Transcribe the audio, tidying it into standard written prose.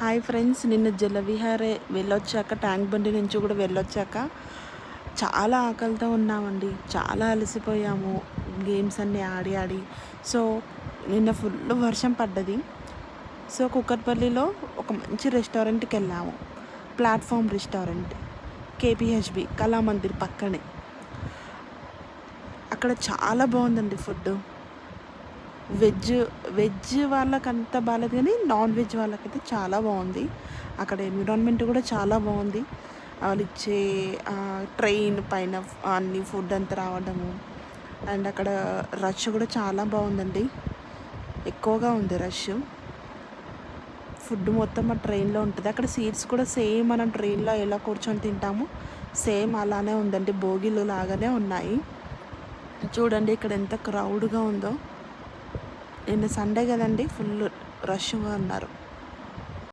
Hi friends, నిన్న జలవిహారే వెళ్ళొచ్చాక, tank బండి నుంచి కూడా వెళ్ళొచ్చాక చాలా ఆకలితో ఉన్నామండి. చాలా అలసిపోయాము గేమ్స్ అన్నీ ఆడి ఆడి. సో నిన్న ఫుల్ వర్షం పడ్డది. సో కుక్కట్పల్లిలో ఒక మంచి రెస్టారెంట్కి వెళ్ళాము. ప్లాట్ఫామ్ రెస్టారెంట్, కేపీహెచ్బి కళామందిర్ పక్కనే. అక్కడ చాలా బాగుందండి ఫుడ్. వెజ్ వాళ్ళకి అంత బాగాలేదు, కానీ నాన్ వెజ్ వాళ్ళకైతే చాలా బాగుంది. అక్కడ ఎన్విరాన్మెంట్ కూడా చాలా బాగుంది. వాళ్ళు ఇచ్చే ట్రైన్ పైన అన్ని ఫుడ్ అంతా రావడము, అండ్ అక్కడ రష్ కూడా చాలా బాగుందండి. ఎక్కువగా ఉంది రష్. ఫుడ్ మొత్తం ఆ ట్రైన్లో ఉంటుంది. అక్కడ సీట్స్ కూడా సేమ్ మనం ట్రైన్లో ఎలా కూర్చొని తింటామో సేమ్ అలానే ఉందండి. బోగీలు లాగానే ఉన్నాయి. చూడండి ఇక్కడ ఎంత క్రౌడ్గా ఉందో. నిన్న సండే కదండి, ఫుల్ రష్గా ఉన్నారు.